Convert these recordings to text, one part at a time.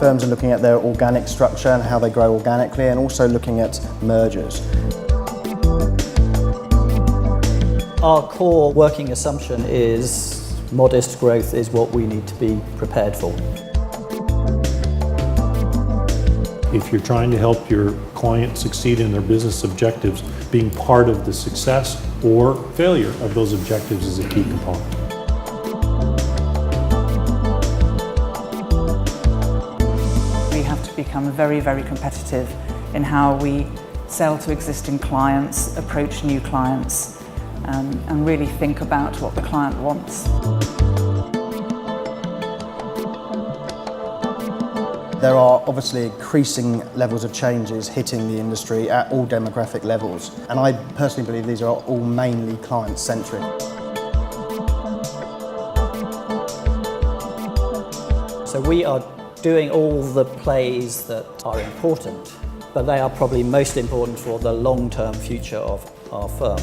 Firms are looking at their organic structure and how they grow organically, and also looking at mergers. Our core working assumption is modest growth is what we need to be prepared for. If you're trying to help your client succeed in their business objectives, being part of the success or failure of those objectives is a key component. We have to become very, very competitive in how we sell to existing clients, approach new clients, and really think about what the client wants. There are obviously increasing levels of changes hitting the industry at all demographic levels, and I personally believe these are all mainly client-centric. So we are doing all the plays that are important, but they are probably most important for the long-term future of our firm.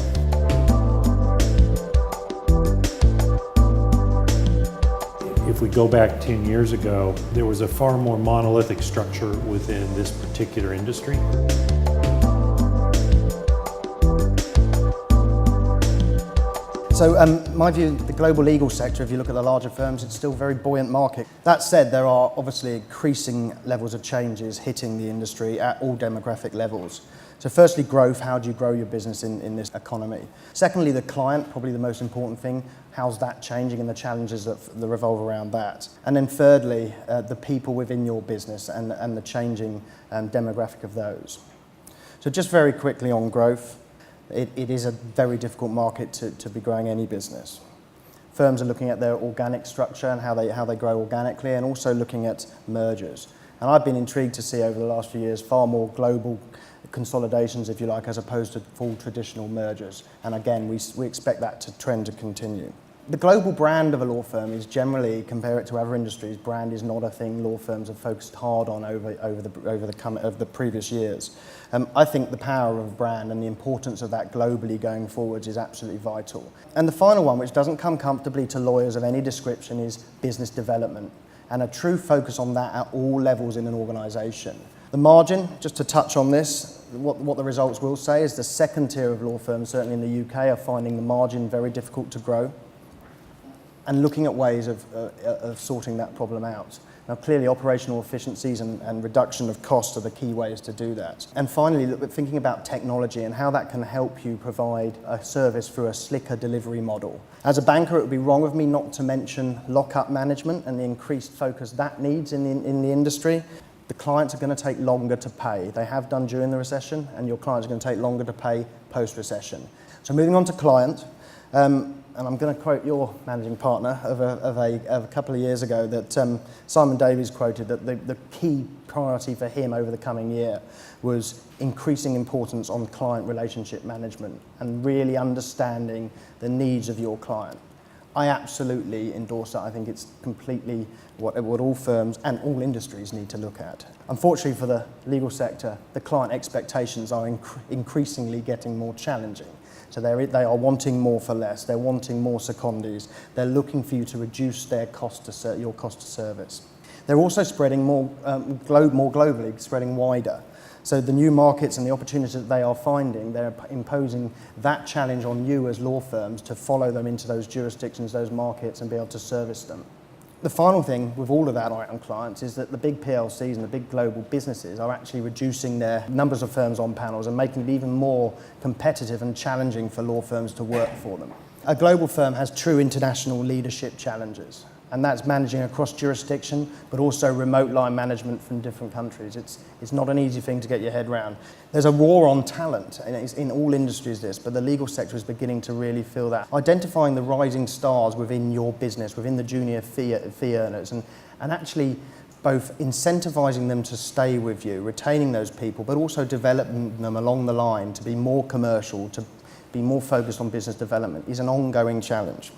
If we go back 10 years ago, there was a far more monolithic structure within this particular industry. So my view, the global legal sector, if you look at the larger firms, it's still a very buoyant market. That said, there are obviously increasing levels of changes hitting the industry at all demographic levels. So firstly, growth, how do you grow your business in this economy? Secondly, the client, probably the most important thing, how's that changing and the challenges that revolve around that? And then thirdly, the people within your business and the changing demographic of those. So just very quickly on growth, it is a very difficult market to be growing any business. Firms are looking at their organic structure and how they grow organically, and also looking at mergers. And I've been intrigued to see over the last few years far more global consolidations, if you like, as opposed to full traditional mergers. And again, we expect that trend to continue. The global brand of a law firm is generally, compare it to other industries, brand is not a thing law firms have focused hard on over the previous years. I think the power of brand and the importance of that globally going forwards is absolutely vital. And the final one, which doesn't come comfortably to lawyers of any description, is business development, and a true focus on that at all levels in an organisation. The margin, just to touch on this, what the results will say is the second tier of law firms, certainly in the UK, are finding the margin very difficult to grow, and looking at ways of sorting that problem out. Now clearly operational efficiencies and reduction of costs are the key ways to do that. And finally, thinking about technology and how that can help you provide a service through a slicker delivery model. As a banker, it would be wrong of me not to mention lock-up management and the increased focus that needs in the industry. The clients are going to take longer to pay. They have done during the recession, and your clients are going to take longer to pay post-recession. So moving on to client, and I'm going to quote your managing partner of a couple of years ago that Simon Davies quoted that the key priority for him over the coming year was increasing importance on client relationship management and really understanding the needs of your client. I absolutely endorse that. I think it's completely what all firms and all industries need to look at. Unfortunately for the legal sector, the client expectations are increasingly getting more challenging. So they are wanting more for less. They're wanting more secondees. They're looking for you to reduce their your cost of service. They're also spreading more globally, spreading wider. So the new markets and the opportunities that they are finding, they're imposing that challenge on you as law firms to follow them into those jurisdictions, those markets, and be able to service them. The final thing with all of that on clients is that the big PLCs and the big global businesses are actually reducing their numbers of firms on panels and making it even more competitive and challenging for law firms to work for them. A global firm has true international leadership challenges, and that's managing across jurisdiction, but also remote line management from different countries. It's not an easy thing to get your head around. There's a war on talent, and it's in all industries this, but the legal sector is beginning to really feel that. Identifying the rising stars within your business, within the junior fee earners, and actually both incentivising them to stay with you, retaining those people, but also developing them along the line to be more commercial, to be more focused on business development is an ongoing challenge.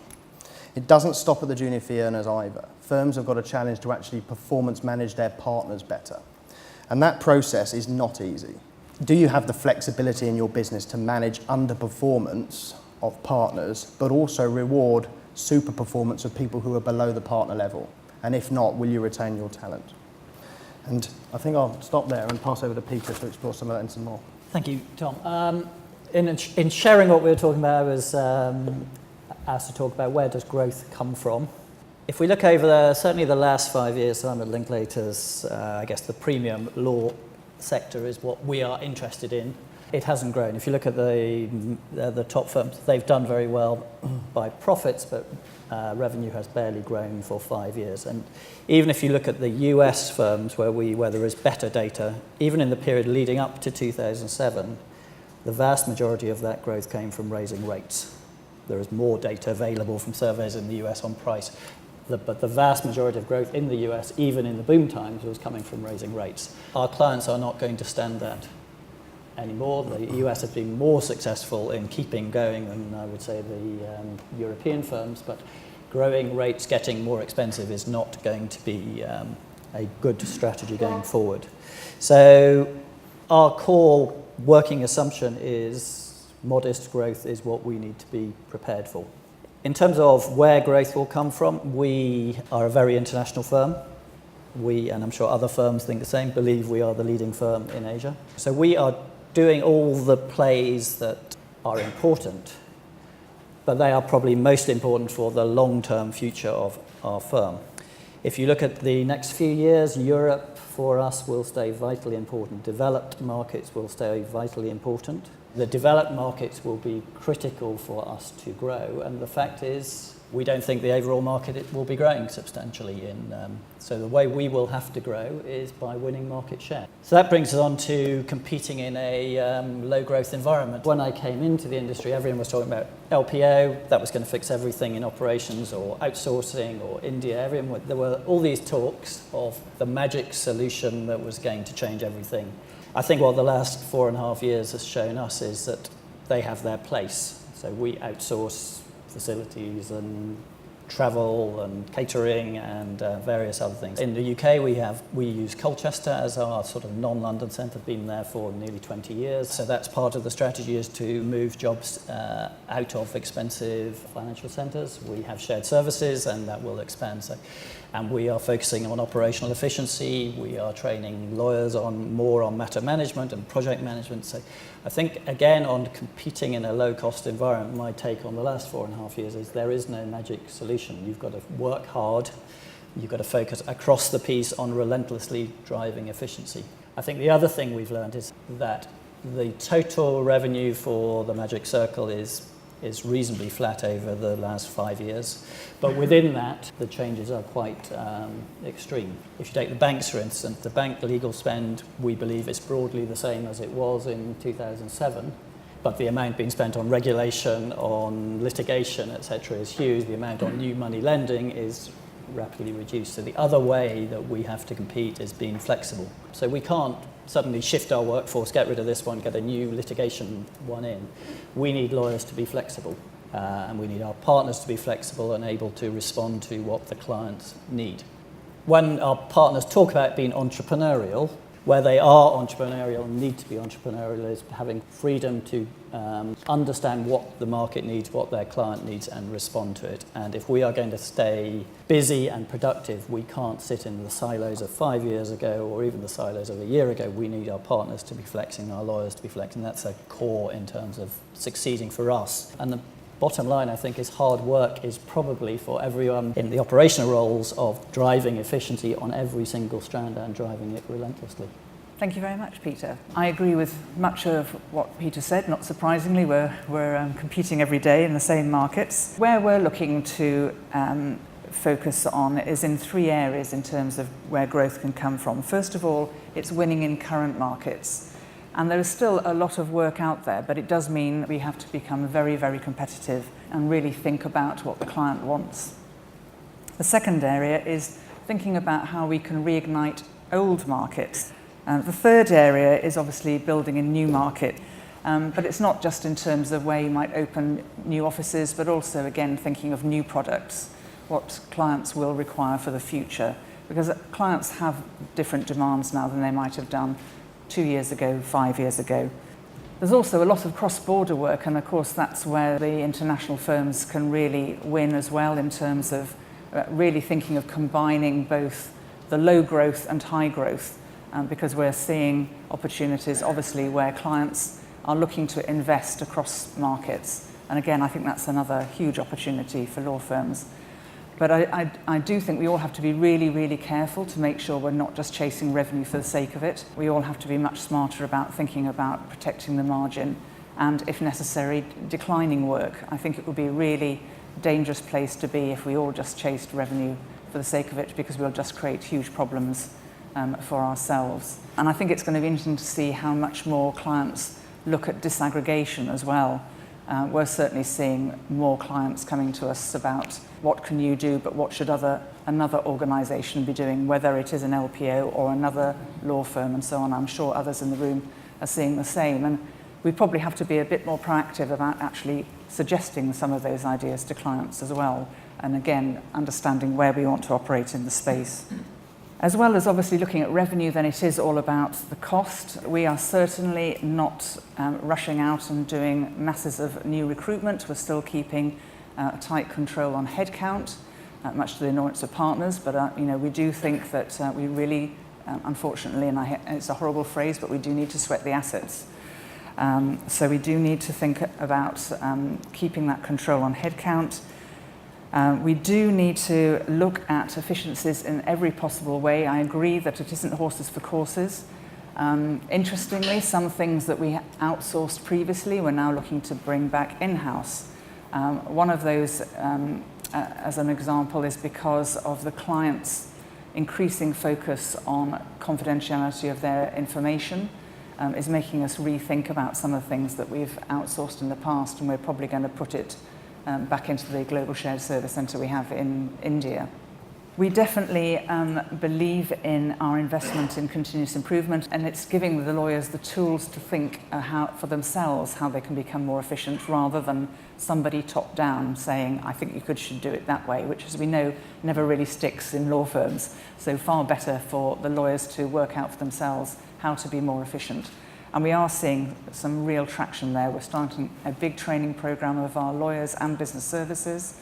It doesn't stop at the junior fee earners either. Firms have got a challenge to actually performance manage their partners better. And that process is not easy. Do you have the flexibility in your business to manage underperformance of partners, but also reward super performance of people who are below the partner level? And if not, will you retain your talent? And I think I'll stop there and pass over to Peter to explore some of that and some more. Thank you, Tom. In sharing what we were talking about, I was asked to talk about where does growth come from. If we look over certainly the last 5 years, so I'm at Linklaters, I guess the premium law sector is what we are interested in. It hasn't grown. If you look at the top firms, they've done very well by profits, but revenue has barely grown for 5 years. And even if you look at the US firms where there is better data, even in the period leading up to 2007, the vast majority of that growth came from raising rates. There is more data available from surveys in the US on price, but the vast majority of growth in the US, even in the boom times, was coming from raising rates. Our clients are not going to stand that anymore. The US has been more successful in keeping going than I would say the European firms, but growing rates getting more expensive is not going to be a good strategy going forward. So our core working assumption is modest growth is what we need to be prepared for. In terms of where growth will come from, we are a very international firm. We, and I'm sure other firms think the same, believe we are the leading firm in Asia. So we are doing all the plays that are important, but they are probably most important for the long-term future of our firm. If you look at the next few years, Europe for us will stay vitally important. Developed markets will stay vitally important. The developed markets will be critical for us to grow, and the fact is we don't think the overall market will be growing substantially. So the way we will have to grow is by winning market share. So that brings us on to competing in a low growth environment. When I came into the industry, everyone was talking about LPO, that was going to fix everything in operations, or outsourcing, or India. There were all these talks of the magic solution that was going to change everything. I think what the last 4.5 years has shown us is that they have their place. So we outsource facilities and travel and catering and various other things. In the UK, we use Colchester as our sort of non-London centre, been there for nearly 20 years. So that's part of the strategy, is to move jobs out of expensive financial centres. We have shared services and that will expand. And we are focusing on operational efficiency. We are training lawyers more on matter management and project management. So I think, again, on competing in a low-cost environment, my take on the last 4.5 years is there is no magic solution. You've got to work hard. You've got to focus across the piece on relentlessly driving efficiency. I think the other thing we've learned is that the total revenue for the Magic Circle is reasonably flat over the last 5 years. But within that, the changes are quite extreme. If you take the banks, for instance, the bank legal spend, we believe, is broadly the same as it was in 2007. But the amount being spent on regulation, on litigation, etc., is huge. The amount on new money lending is rapidly reduced. So the other way that we have to compete is being flexible. So we can't suddenly shift our workforce, get rid of this one, get a new litigation one in. We need lawyers to be flexible, and we need our partners to be flexible and able to respond to what the clients need. When our partners talk about being entrepreneurial, where they are entrepreneurial and need to be entrepreneurial, is having freedom to understand what the market needs, what their client needs, and respond to it. And if we are going to stay busy and productive, we can't sit in the silos of 5 years ago or even the silos of a year ago. We need our partners to be flexing, our lawyers to be flexing. That's a core in terms of succeeding for us. And the bottom line, I think, is hard work is probably for everyone in the operational roles of driving efficiency on every single strand and driving it relentlessly. Thank you very much, Peter. I agree with much of what Peter said. Not surprisingly, we're competing every day in the same markets. Where we're looking to focus on is in 3 areas in terms of where growth can come from. First of all, it's winning in current markets. And there is still a lot of work out there, but it does mean we have to become very, very competitive and really think about what the client wants. The second area is thinking about how we can reignite old markets. The third area is obviously building a new market, but it's not just in terms of where you might open new offices, but also, again, thinking of new products, what clients will require for the future, because clients have different demands now than they might have done 2 years ago, 5 years ago. There's also a lot of cross-border work, and of course that's where the international firms can really win as well, in terms of really thinking of combining both the low growth and high growth, because we're seeing opportunities obviously where clients are looking to invest across markets. And again, I think that's another huge opportunity for law firms. But I do think we all have to be really, really careful to make sure we're not just chasing revenue for the sake of it. We all have to be much smarter about thinking about protecting the margin and, if necessary, declining work. I think it would be a really dangerous place to be if we all just chased revenue for the sake of it, because we'll just create huge problems for ourselves. And I think it's going to be interesting to see how much more clients look at disaggregation as well. We're certainly seeing more clients coming to us about what can you do, but what should another organisation be doing, whether it is an LPO or another law firm and so on. I'm sure others in the room are seeing the same. And we probably have to be a bit more proactive about actually suggesting some of those ideas to clients as well. And again, understanding where we want to operate in the space. As well as obviously looking at revenue, then it is all about the cost. We are certainly not rushing out and doing masses of new recruitment. We're still keeping a tight control on headcount, much to the annoyance of partners. But we do think that we really, unfortunately, and it's a horrible phrase, but we do need to sweat the assets. So we do need to think about keeping that control on headcount. We do need to look at efficiencies in every possible way. I agree that it isn't horses for courses. Interestingly, some things that we outsourced previously we're now looking to bring back in-house. One of those, as an example, is because of the client's increasing focus on confidentiality of their information, is making us rethink about some of the things that we've outsourced in the past, and we're probably going to put it back into the global shared service centre we have in India. We definitely believe in our investment in continuous improvement, and it's giving the lawyers the tools to think for themselves how they can become more efficient, rather than somebody top down saying, I think you should do it that way, which, as we know, never really sticks in law firms. So far better for the lawyers to work out for themselves how to be more efficient. And we are seeing some real traction there. We're starting a big training program of our lawyers and business services.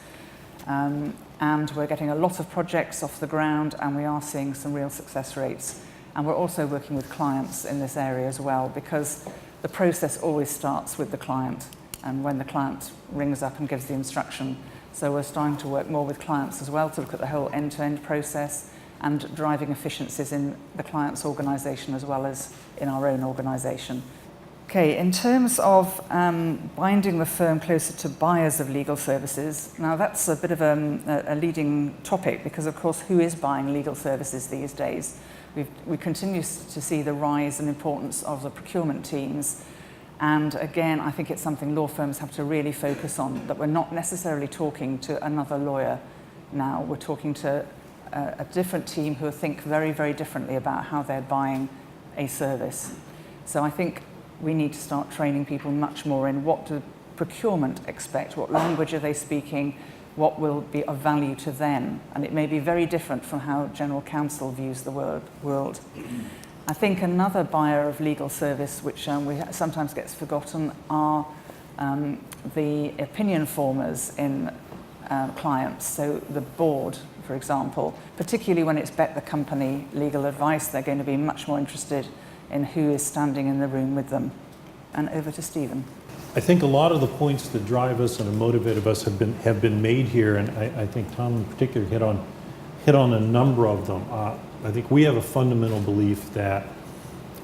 And we're getting a lot of projects off the ground, and we are seeing some real success rates. And we're also working with clients in this area as well, because the process always starts with the client, and when the client rings up and gives the instruction. So we're starting to work more with clients as well to look at the whole end-to-end process and driving efficiencies in the client's organisation as well as in our own organisation. Okay, in terms of binding the firm closer to buyers of legal services, now that's a bit of a leading topic, because of course who is buying legal services these days? We continue to see the rise and importance of the procurement teams, and again I think it's something law firms have to really focus on, that we're not necessarily talking to another lawyer now, we're talking to a different team who think very, very differently about how they're buying a service. So I think we need to start training people much more in what do procurement expect, what language are they speaking, what will be of value to them. And it may be very different from how General Counsel views the world. I think another buyer of legal service, which sometimes gets forgotten, are the opinion formers in clients. So the board, for example, particularly when it's bet the company legal advice, they're going to be much more interested in who is standing in the room with them. And over to Stephen. I think a lot of the points that drive us and motivate us have been made here, and I think Tom in particular hit on a number of them. I think we have a fundamental belief that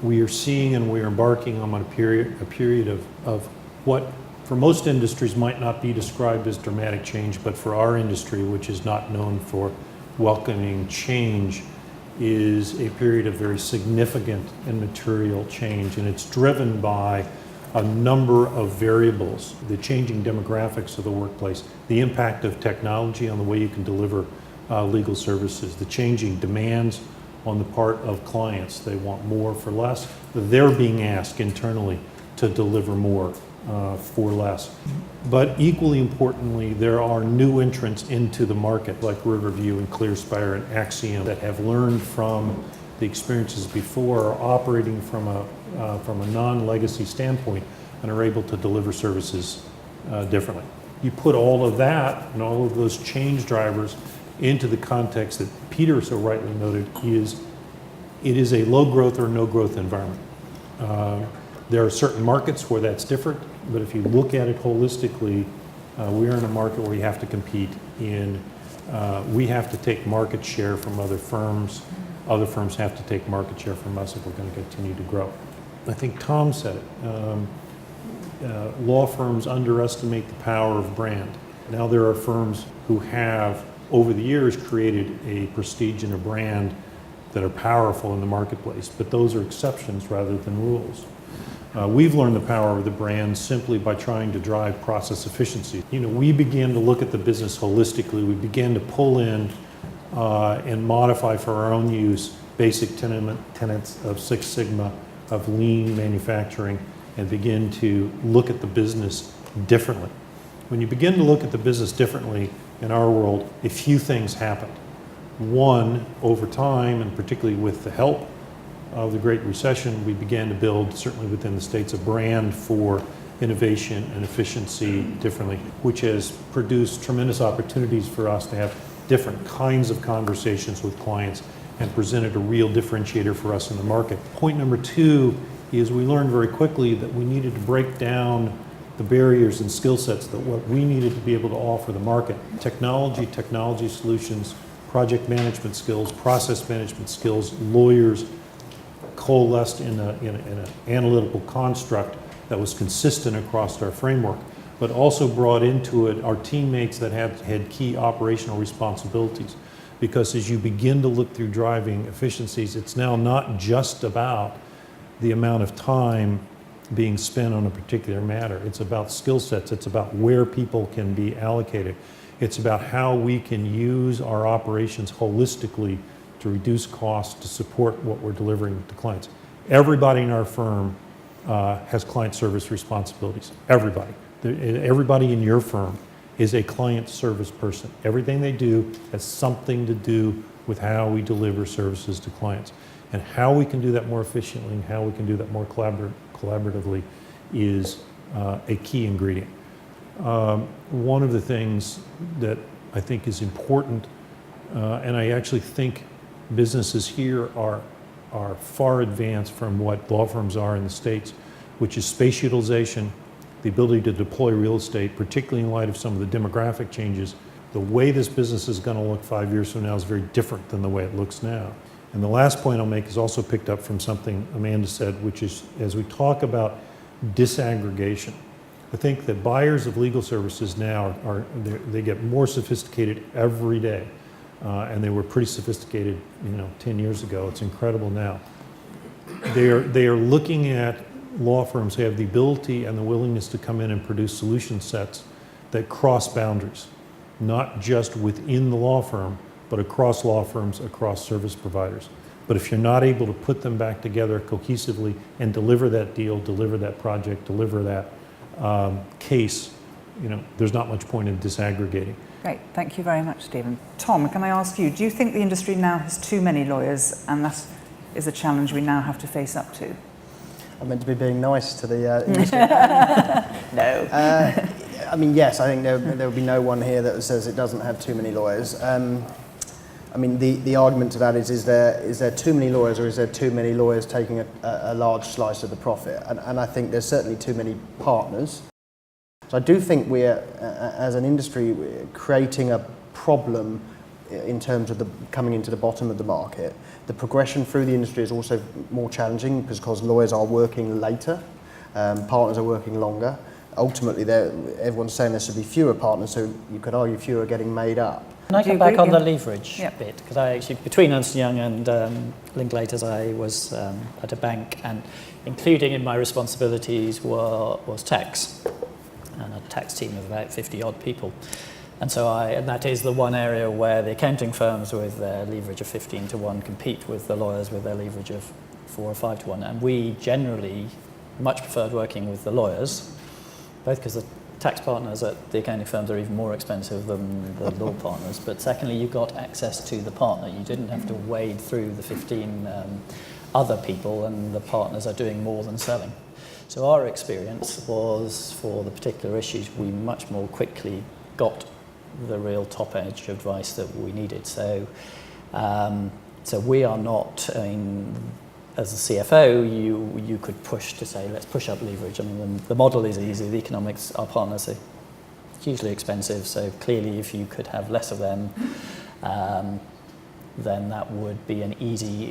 we are seeing and we are embarking on a period of what for most industries might not be described as dramatic change, but for our industry, which is not known for welcoming change, is a period of very significant and material change, and it's driven by a number of variables: the changing demographics of the workplace, the impact of technology on the way you can deliver legal services, the changing demands on the part of clients. They want more for less. They're being asked internally to deliver more for less. But equally importantly, there are new entrants into the market like Riverview and ClearSpire and Axiom that have learned from the experiences before, are operating from a non-legacy standpoint, and are able to deliver services differently. You put all of that and all of those change drivers into the context that Peter so rightly noted, it is a low growth or no growth environment. There are certain markets where that's different, but if you look at it holistically, we're in a market where we have to compete in, we have to take market share from other firms. Other firms have to take market share from us if we're going to continue to grow. I think Tom said it. Law firms underestimate the power of brand. Now there are firms who have, over the years, created a prestige and a brand that are powerful in the marketplace, but those are exceptions rather than rules. We've learned the power of the brand simply by trying to drive process efficiency. We began to look at the business holistically. We began to pull in and modify for our own use basic tenets of Six Sigma, of lean manufacturing, and begin to look at the business differently. When you begin to look at the business differently in our world, a few things happened. One, over time, and particularly with the help of the Great Recession, we began to build, certainly within the States, a brand for innovation and efficiency differently, which has produced tremendous opportunities for us to have different kinds of conversations with clients and presented a real differentiator for us in the market. Point number two is we learned very quickly that we needed to break down the barriers and skill sets that what we needed to be able to offer the market. Technology solutions, project management skills, process management skills, lawyers, coalesced in an analytical construct that was consistent across our framework, but also brought into it our teammates that had key operational responsibilities. Because as you begin to look through driving efficiencies, it's now not just about the amount of time being spent on a particular matter. It's about skill sets. It's about where people can be allocated. It's about how we can use our operations holistically to reduce costs to support what we're delivering to clients. Everybody in our firm has client service responsibilities. Everybody. Everybody in your firm is a client service person. Everything they do has something to do with how we deliver services to clients. And how we can do that more efficiently and how we can do that more collaboratively is a key ingredient. One of the things that I think is important, and I actually think businesses here are far advanced from what law firms are in the States, which is space utilization, the ability to deploy real estate, particularly in light of some of the demographic changes. The way this business is going to look 5 years from now is very different than the way it looks now. And the last point I'll make is also picked up from something Amanda said, which is as we talk about disaggregation, I think that buyers of legal services now they get more sophisticated every day. And they were pretty sophisticated, 10 years ago. It's incredible now. They are looking at law firms who have the ability and the willingness to come in and produce solution sets that cross boundaries, not just within the law firm, but across law firms, across service providers. But if you're not able to put them back together cohesively and deliver that deal, deliver that project, deliver that case, there's not much point in disaggregating. Great, thank you very much, Stephen. Tom, can I ask you, do you think the industry now has too many lawyers and that is a challenge we now have to face up to? I'm meant to be being nice to the industry. No. Yes, I think there will be no one here that says it doesn't have too many lawyers. The argument to that is there too many lawyers or is there too many lawyers taking a large slice of the profit? And I think there's certainly too many partners. So I do think we're, as an industry, we're creating a problem in terms of coming into the bottom of the market. The progression through the industry is also more challenging because lawyers are working later, partners are working longer. Ultimately, everyone's saying there should be fewer partners, so you could argue fewer are getting made up. Can I come back on the leverage Yep. bit? Because I actually, between Ernst & Young and Linklaters, I was at a bank, and including in my responsibilities was tax, and a tax team of about 50 odd people. And so and that is the one area where the accounting firms with their leverage of 15 to 1 compete with the lawyers with their leverage of 4 or 5 to 1. And we generally much preferred working with the lawyers, both because the tax partners at the accounting firms are even more expensive than the law partners, but secondly, you got access to the partner. You didn't have to wade through the 15 other people, and the partners are doing more than selling. So our experience was, for the particular issues, we much more quickly got the real top edge advice that we needed. So we are not, I mean, as a CFO, you could push to say, let's push up leverage. I mean, the model is easy, the economics, our partners are hugely expensive, so clearly if you could have less of them, then that would be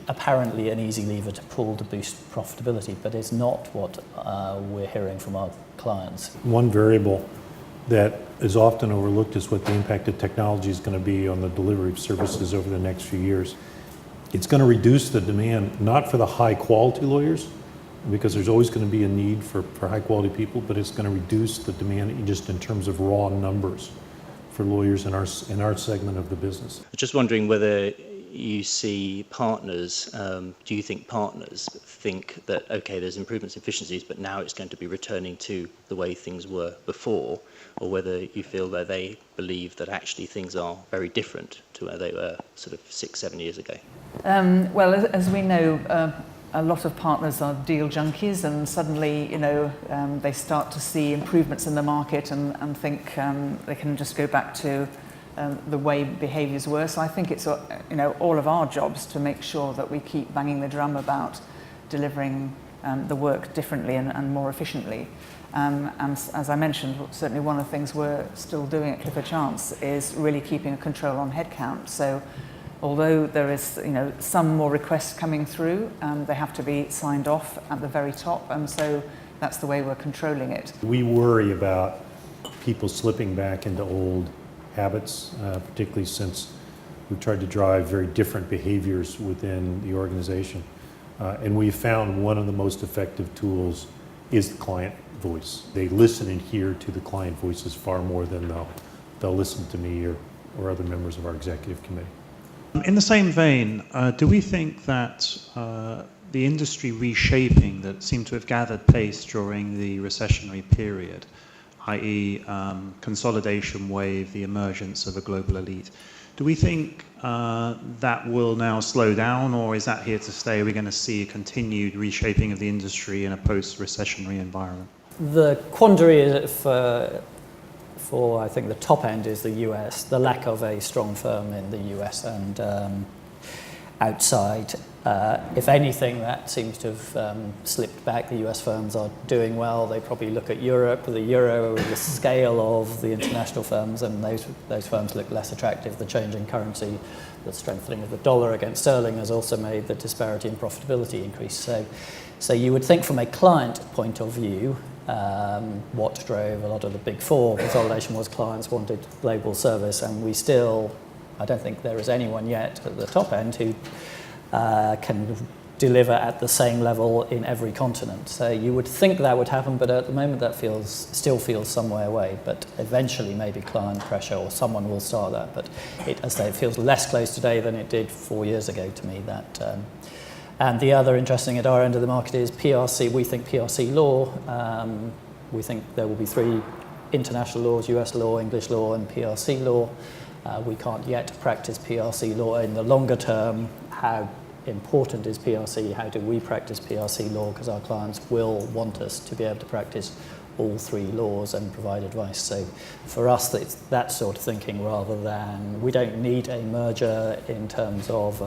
apparently an easy lever to pull to boost profitability, but it's not what we're hearing from our clients. One variable that is often overlooked is what the impact of technology is going to be on the delivery of services over the next few years. It's going to reduce the demand, not for the high quality lawyers, because there's always going to be a need for high quality people, but it's going to reduce the demand just in terms of raw numbers for lawyers in our segment of the business. I'm just wondering whether you see partners, do you think partners think that, okay, there's improvements in efficiencies, but now it's going to be returning to the way things were before, or whether you feel that they believe that actually things are very different to where they were sort of 6-7 years ago? Well, as we know, a lot of partners are deal junkies, and suddenly, they start to see improvements in the market and think they can just go back to the way behaviours were. So I think it's all of our jobs to make sure that we keep banging the drum about delivering the work differently and more efficiently. And as I mentioned, certainly one of the things we're still doing at Clifford Chance is really keeping a control on headcount. So although there is some more requests coming through, they have to be signed off at the very top, and so that's the way we're controlling it. We worry about people slipping back into old habits, particularly since we've tried to drive very different behaviors within the organization. And we found one of the most effective tools is the client voice. They listen and hear to the client voices far more than they'll listen to me or other members of our executive committee. In the same vein, do we think that the industry reshaping that seemed to have gathered pace during the recessionary period, i.e. Consolidation wave, the emergence of a global elite, do we think that will now slow down, or is that here to stay? Are we going to see a continued reshaping of the industry in a post-recessionary environment? The quandary is for I think the top end is the US, the lack of a strong firm in the US and outside. If anything, that seems to have slipped back. The US firms are doing well. They probably look at Europe, the euro, the scale of the international firms, and those firms look less attractive. The change in currency, the strengthening of the dollar against sterling has also made the disparity in profitability increase. So you would think from a client point of view, what drove a lot of the big four consolidation was clients wanted global service, and I don't think there is anyone yet at the top end who can deliver at the same level in every continent. So you would think that would happen, but at the moment that still feels some way away. But eventually maybe client pressure or someone will start that. But as I say, it feels less close today than it did 4 years ago to me. And the other interesting at our end of the market is PRC. We think PRC law. We think there will be 3 international laws: US law, English law, and PRC law. We can't yet practice PRC law in the longer term. How important is PRC? How do we practice PRC law? Because our clients will want us to be able to practice all 3 laws and provide advice. So for us, it's that sort of thinking rather than we don't need a merger in terms of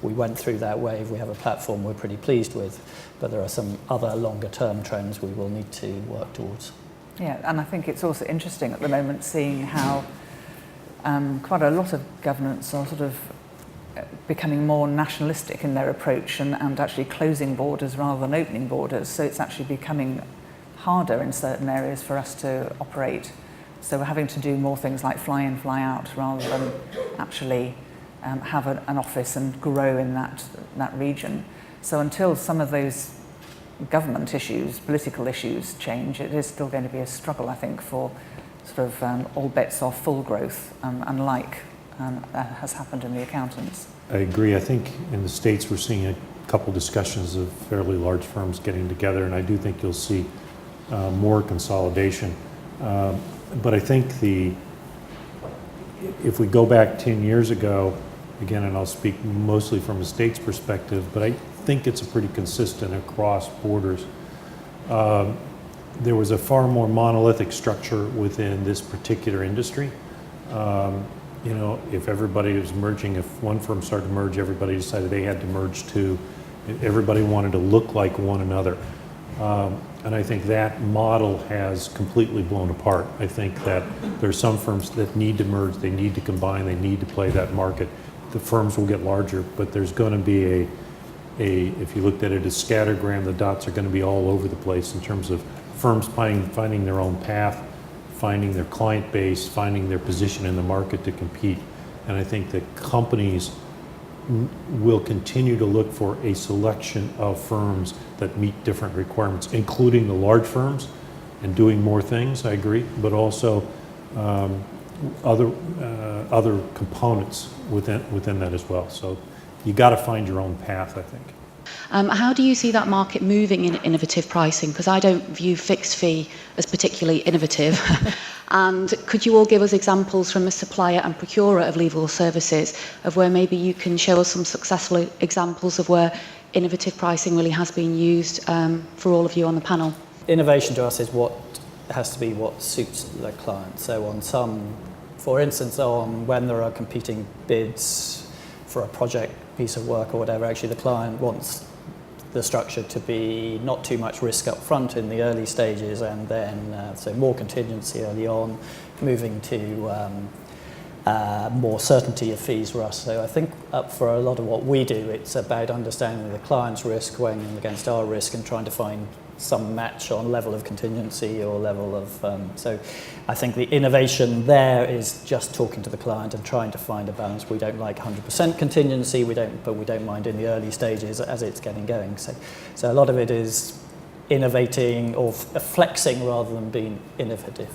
we went through that wave, we have a platform we're pretty pleased with, but there are some other longer term trends we will need to work towards. Yeah, and I think it's also interesting at the moment seeing how quite a lot of governments are sort of becoming more nationalistic in their approach and actually closing borders rather than opening borders. So it's actually becoming harder in certain areas for us to operate. So we're having to do more things like fly in, fly out, rather than actually have an office and grow in that region. So until some of those government issues, political issues change, it is still going to be a struggle, I think, for sort of all bets are full growth, unlike that has happened in the accountants. I agree. I think in the States we're seeing a couple discussions of fairly large firms getting together, and I do think you'll see more consolidation. But I think if we go back 10 years ago, again, and I'll speak mostly from a States perspective, but I think it's a pretty consistent across borders. There was a far more monolithic structure within this particular industry. You know, if everybody was merging, if one firm started to merge, everybody decided they had to merge too. Everybody wanted to look like one another. And I think that model has completely blown apart. I think that there's some firms that need to merge, they need to combine, they need to play that market. The firms will get larger, but there's going to be if you looked at it as scattergram, the dots are going to be all over the place in terms of firms finding their own path, finding their client base, finding their position in the market to compete. And I think that companies will continue to look for a selection of firms that meet different requirements, including the large firms and doing more things, I agree, but also other components within that as well. So you got to find your own path, I think. How do you see that market moving in innovative pricing? Because I don't view fixed fee as particularly innovative. And could you all give us examples from a supplier and procurer of legal services of where maybe you can show us some successful examples of where innovative pricing really has been used for all of you on the panel? Innovation to us is what has to be what suits the client. So on some, for instance, on when there are competing bids for a project piece of work or whatever, actually the client wants the structure to be not too much risk up front in the early stages, and then so more contingency early on, moving to more certainty of fees for us. So I think for a lot of what we do, it's about understanding the client's risk, weighing them against our risk, and trying to find some match on level of contingency or level of so I think the innovation there is just talking to the client and trying to find a balance. We don't like 100% contingency, but we don't mind in the early stages as it's getting going. So a lot of it is innovating or flexing rather than being innovative.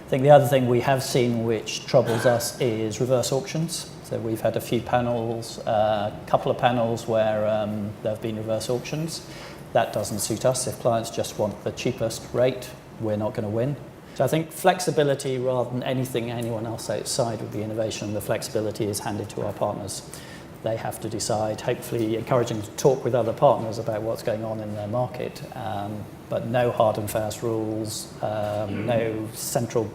I think the other thing we have seen which troubles us is reverse auctions. So we've had a few panels, a couple of panels where there have been reverse auctions. That doesn't suit us. If clients just want the cheapest rate, we're not going to win. So I think flexibility rather than anything anyone else outside would be innovation. The flexibility is handed to our partners. They have to decide, hopefully encouraging to talk with other partners about what's going on in their market, but no hard and fast rules, no central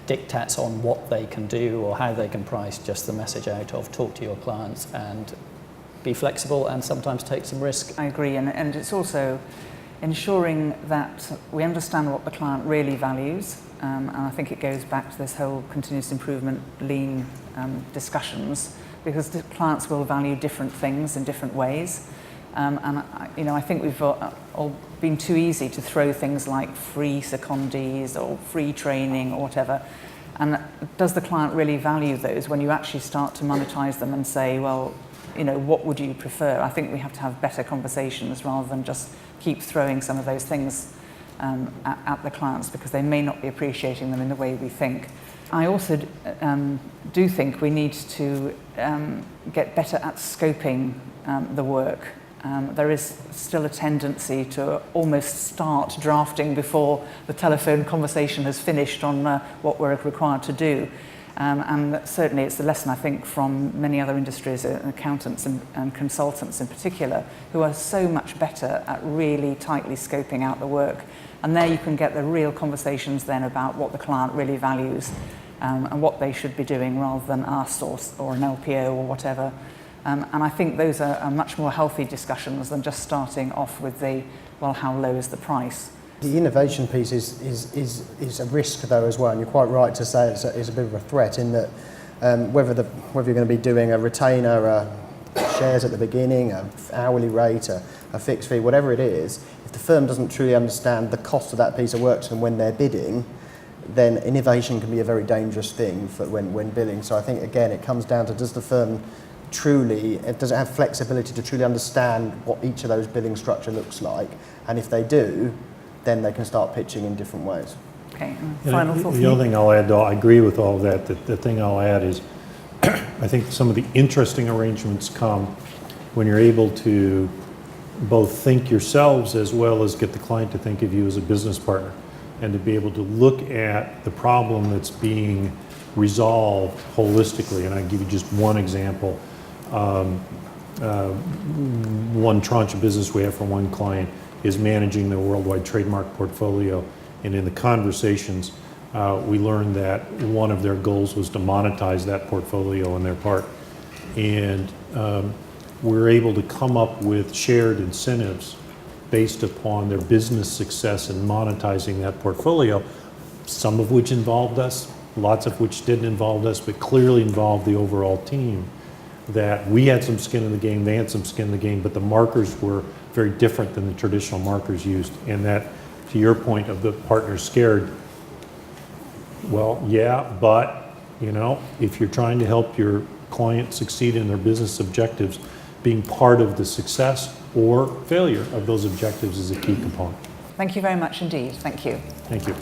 diktats on what they can do or how they can price, just the message out of talk to your clients and be flexible and sometimes take some risk. I agree, and it's also ensuring that we understand what the client really values, and I think it goes back to this whole continuous improvement, lean discussions, because the clients will value different things in different ways, and I think we've all been too easy to throw things like free secondees or free training or whatever. And does the client really value those when you actually start to monetize them and say, well, what would you prefer? I think we have to have better conversations rather than just keep throwing some of those things at the clients, because they may not be appreciating them in the way we think. I also do think we need to get better at scoping the work. There is still a tendency to almost start drafting before the telephone conversation has finished on what we're required to do. And certainly it's a lesson, I think, from many other industries, accountants and consultants in particular, who are so much better at really tightly scoping out the work. And there you can get the real conversations then about what the client really values and what they should be doing rather than us or an LPO or whatever. And I think those are much more healthy discussions than just starting off with well, how low is the price? The innovation piece is a risk though as well, and you're quite right to say it's a bit of a threat in that whether you're going to be doing a retainer, shares at the beginning, an hourly rate, a fixed fee, whatever it is, if the firm doesn't truly understand the cost of that piece of work and when they're bidding, then innovation can be a very dangerous thing for when bidding. So I think again it comes down to, does the firm does it have flexibility to truly understand what each of those billing structure looks like, and if they do, then they can start pitching in different ways. Okay, final thought. The other thing I'll add, though, I agree with all that. The thing I'll add is I think some of the interesting arrangements come when you're able to both think yourselves as well as get the client to think of you as a business partner, and to be able to look at the problem that's being resolved holistically. And I give you just one example. One tranche of business we have from one client is managing their worldwide trademark portfolio, and in the conversations we learned that one of their goals was to monetize that portfolio on their part. And we're able to come up with shared incentives based upon their business success in monetizing that portfolio, some of which involved us, lots of which didn't involve us, but clearly involved the overall team. That we had some skin in the game, they had some skin in the game, but the markers were very different than the traditional markers used. And that, to your point of the partners scared, well, yeah, but, you know, if you're trying to help your client succeed in their business objectives, being part of the success or failure of those objectives is a key component. Thank you very much indeed. Thank you. Thank you.